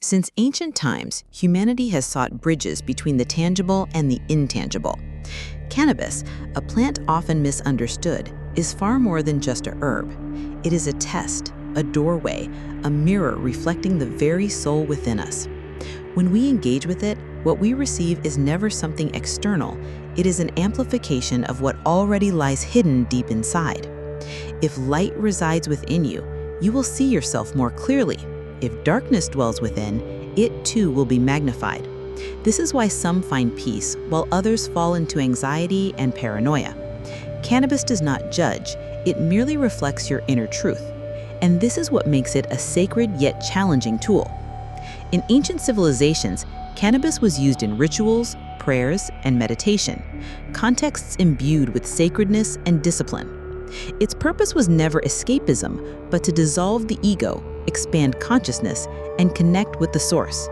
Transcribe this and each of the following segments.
Since ancient times, humanity has sought bridges between the tangible and the intangible. Cannabis, a plant often misunderstood, is far more than just a herb. It is a test, a doorway, a mirror reflecting the very soul within us. When we engage with it, what we receive is never something external. It is an amplification of what already lies hidden deep inside. If light resides within you, you will see yourself more clearly. If darkness dwells within, it too will be magnified. This is why some find peace, while others fall into anxiety and paranoia. Cannabis does not judge, it merely reflects your inner truth. And this is what makes it a sacred yet challenging tool. In ancient civilizations, cannabis was used in rituals, prayers, and meditation, contexts imbued with sacredness and discipline. Its purpose was never escapism, but to dissolve the ego, expand consciousness, and connect with the source.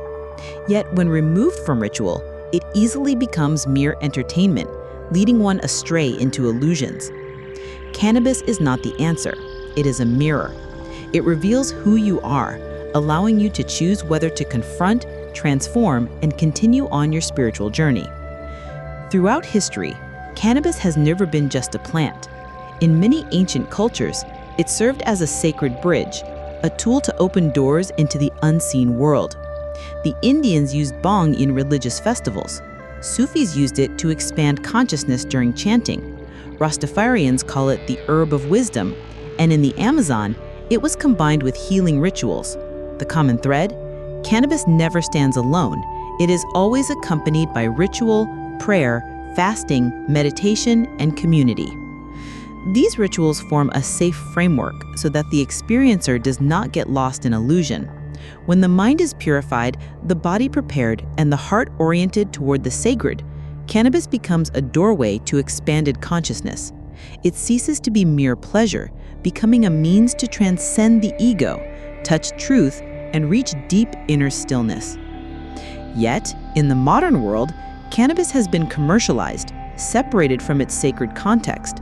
Yet when removed from ritual, it easily becomes mere entertainment, leading one astray into illusions. Cannabis is not the answer, it is a mirror. It reveals who you are, allowing you to choose whether to confront, transform, and continue on your spiritual journey. Throughout history, cannabis has never been just a plant. In many ancient cultures, it served as a sacred bridge, a tool to open doors into the unseen world. The Indians used bhang in religious festivals. Sufis used it to expand consciousness during chanting. Rastafarians call it the herb of wisdom, and in the Amazon, it was combined with healing rituals. The common thread? Cannabis never stands alone. It is always accompanied by ritual, prayer, fasting, meditation, and community. These rituals form a safe framework so that the experiencer does not get lost in illusion. When the mind is purified, the body prepared, and the heart oriented toward the sacred, cannabis becomes a doorway to expanded consciousness. It ceases to be mere pleasure, becoming a means to transcend the ego, touch truth, and reach deep inner stillness. Yet, in the modern world, cannabis has been commercialized, separated from its sacred context.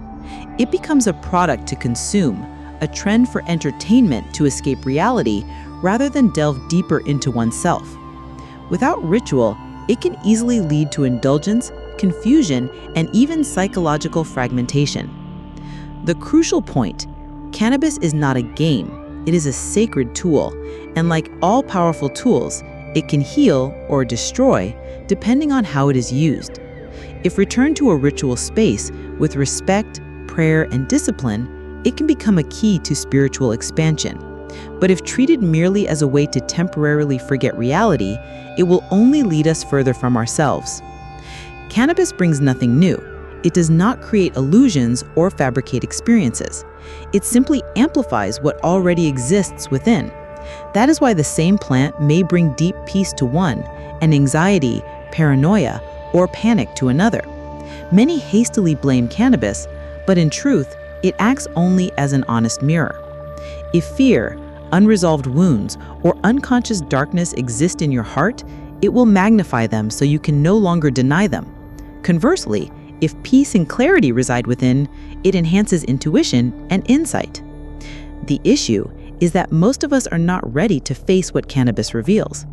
It becomes a product to consume, a trend for entertainment to escape reality rather than delve deeper into oneself. Without ritual, it can easily lead to indulgence, confusion, and even psychological fragmentation. The crucial point: cannabis is not a game, it is a sacred tool, and like all powerful tools, it can heal or destroy depending on how it is used. If returned to a ritual space with respect, prayer, and discipline, it can become a key to spiritual expansion. But if treated merely as a way to temporarily forget reality, it will only lead us further from ourselves. Cannabis brings nothing new. It does not create illusions or fabricate experiences. It simply amplifies what already exists within. That is why the same plant may bring deep peace to one, and anxiety, paranoia, or panic to another. Many hastily blame cannabis, but in truth, it acts only as an honest mirror. If fear, unresolved wounds, or unconscious darkness exist in your heart, it will magnify them so you can no longer deny them. Conversely, if peace and clarity reside within, it enhances intuition and insight. The issue is that most of us are not ready to face what cannabis reveals.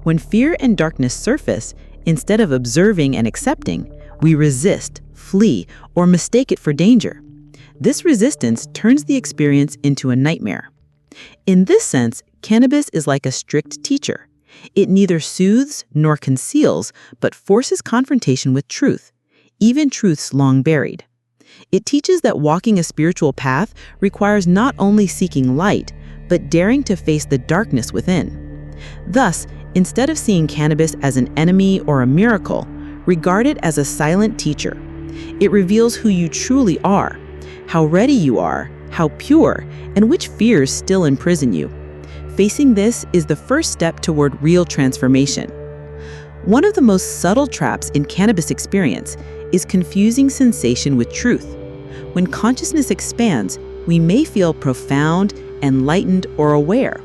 When fear and darkness surface, instead of observing and accepting, we resist, flee, or mistake it for danger. This resistance turns the experience into a nightmare. In this sense, cannabis is like a strict teacher. It neither soothes nor conceals, but forces confrontation with truth, even truths long buried. It teaches that walking a spiritual path requires not only seeking light, but daring to face the darkness within. Thus, instead of seeing cannabis as an enemy or a miracle, regard it as a silent teacher. It reveals who you truly are, how ready you are, how pure, and which fears still imprison you. Facing this is the first step toward real transformation. One of the most subtle traps in cannabis experience is confusing sensation with truth. When consciousness expands, we may feel profound, enlightened, or aware.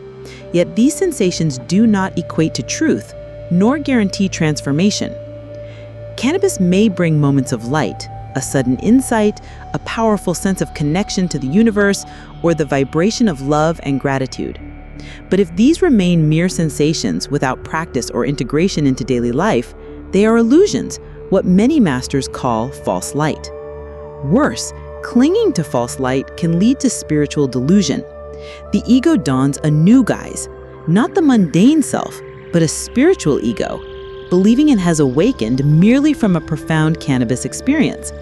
Yet these sensations do not equate to truth, nor guarantee transformation. Cannabis may bring moments of light, a sudden insight, a powerful sense of connection to the universe, or the vibration of love and gratitude. But if these remain mere sensations without practice or integration into daily life, they are illusions, what many masters call false light. Worse, clinging to false light can lead to spiritual delusion. The ego dons a new guise, not the mundane self, but a spiritual ego, believing it has awakened merely from a profound cannabis experience.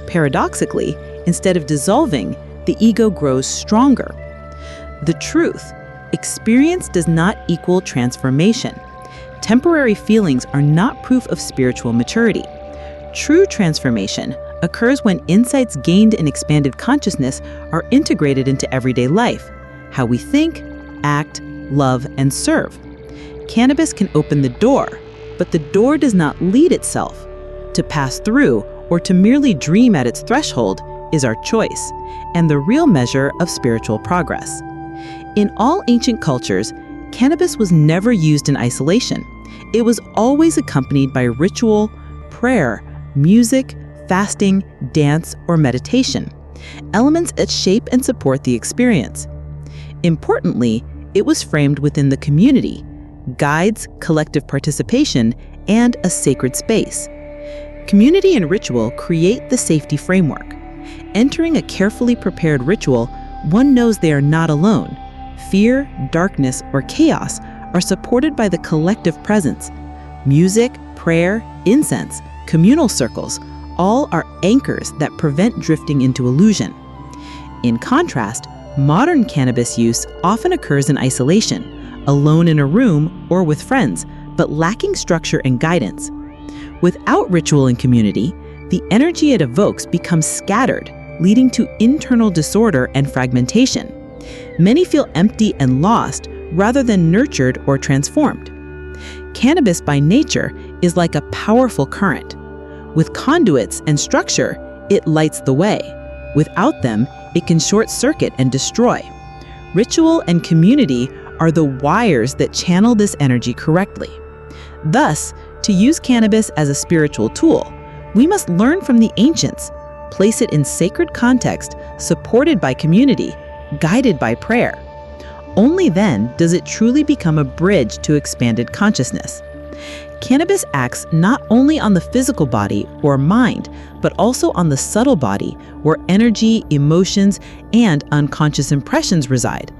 Paradoxically, instead of dissolving, the ego grows stronger. The truth: experience does not equal transformation. Temporary feelings are not proof of spiritual maturity. True transformation occurs when insights gained in expanded consciousness are integrated into everyday life, how we think, act, love, and serve. Cannabis can open the door, but the door does not lead itself. To pass through or to merely dream at its threshold is our choice, and the real measure of spiritual progress. In all ancient cultures, cannabis was never used in isolation. It was always accompanied by ritual, prayer, music, fasting, dance, or meditation, elements that shape and support the experience. Importantly, it was framed within the community, guides collective participation, and a sacred space. Community and ritual create the safety framework. Entering a carefully prepared ritual, one knows they are not alone. Fear, darkness, or chaos are supported by the collective presence. Music, prayer, incense, communal circles, all are anchors that prevent drifting into illusion. In contrast, modern cannabis use often occurs in isolation, alone in a room or with friends, but lacking structure and guidance. Without ritual and community, the energy it evokes becomes scattered, leading to internal disorder and fragmentation. Many feel empty and lost rather than nurtured or transformed. Cannabis by nature is like a powerful current. With conduits and structure, it lights the way. Without them, it can short-circuit and destroy. Ritual and community are the wires that channel this energy correctly. Thus, to use cannabis as a spiritual tool, we must learn from the ancients, place it in sacred context, supported by community, guided by prayer. Only then does it truly become a bridge to expanded consciousness. Cannabis acts not only on the physical body or mind, but also on the subtle body, where energy, emotions, and unconscious impressions reside.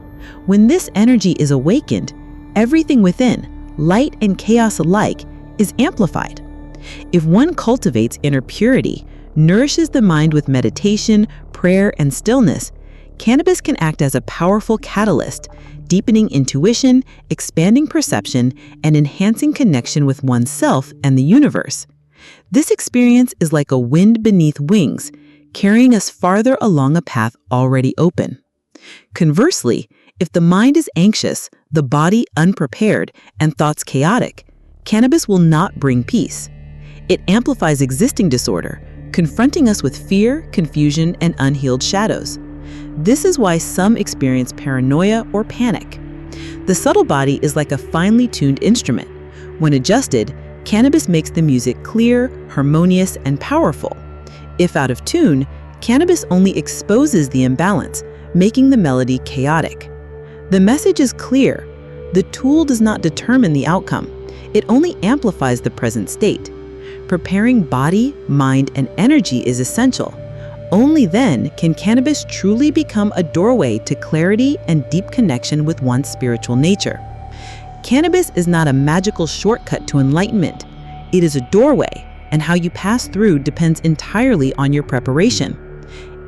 When this energy is awakened, everything within, light and chaos alike, is amplified. If one cultivates inner purity, nourishes the mind with meditation, prayer, and stillness, cannabis can act as a powerful catalyst, deepening intuition, expanding perception, and enhancing connection with oneself and the universe. This experience is like a wind beneath wings, carrying us farther along a path already open. Conversely, if the mind is anxious, the body unprepared, and thoughts chaotic, cannabis will not bring peace. It amplifies existing disorder, confronting us with fear, confusion, and unhealed shadows. This is why some experience paranoia or panic. The subtle body is like a finely tuned instrument. When adjusted, cannabis makes the music clear, harmonious, and powerful. If out of tune, cannabis only exposes the imbalance, making the melody chaotic. The message is clear. The tool does not determine the outcome. It only amplifies the present state. Preparing body, mind, and energy is essential. Only then can cannabis truly become a doorway to clarity and deep connection with one's spiritual nature. Cannabis is not a magical shortcut to enlightenment. It is a doorway, and how you pass through depends entirely on your preparation.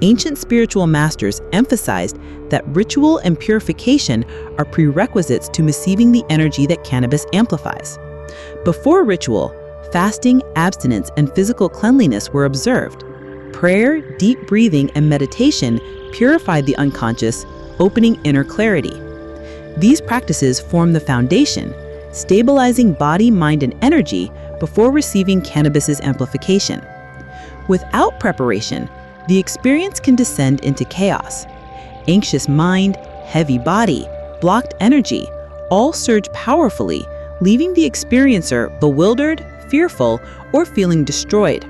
Ancient spiritual masters emphasized that ritual and purification are prerequisites to receiving the energy that cannabis amplifies. Before ritual, fasting, abstinence, and physical cleanliness were observed. Prayer, deep breathing, and meditation purified the unconscious, opening inner clarity. These practices form the foundation, stabilizing body, mind, and energy before receiving cannabis's amplification. Without preparation, the experience can descend into chaos. Anxious mind, heavy body, blocked energy, all surge powerfully, leaving the experiencer bewildered, fearful, or feeling destroyed.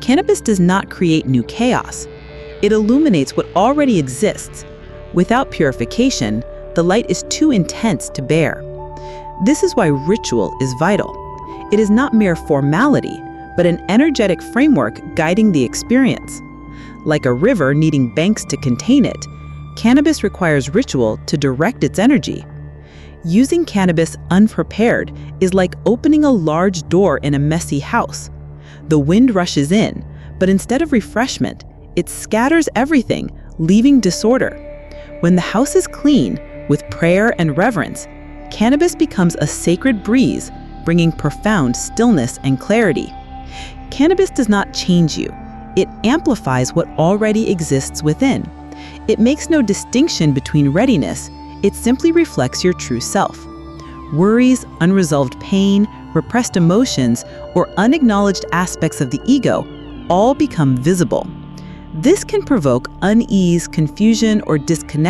Cannabis does not create new chaos. It illuminates what already exists. Without purification, the light is too intense to bear. This is why ritual is vital. It is not mere formality, but an energetic framework guiding the experience. Like a river needing banks to contain it, cannabis requires ritual to direct its energy. Using cannabis unprepared is like opening a large door in a messy house. The wind rushes in, but instead of refreshment, it scatters everything, leaving disorder. When the house is clean, with prayer and reverence, cannabis becomes a sacred breeze, bringing profound stillness and clarity. Cannabis does not change you. It amplifies what already exists within. It makes no distinction between readiness. It simply reflects your true self. Worries, unresolved pain, repressed emotions, or unacknowledged aspects of the ego all become visible. This can provoke unease, confusion, or disconnection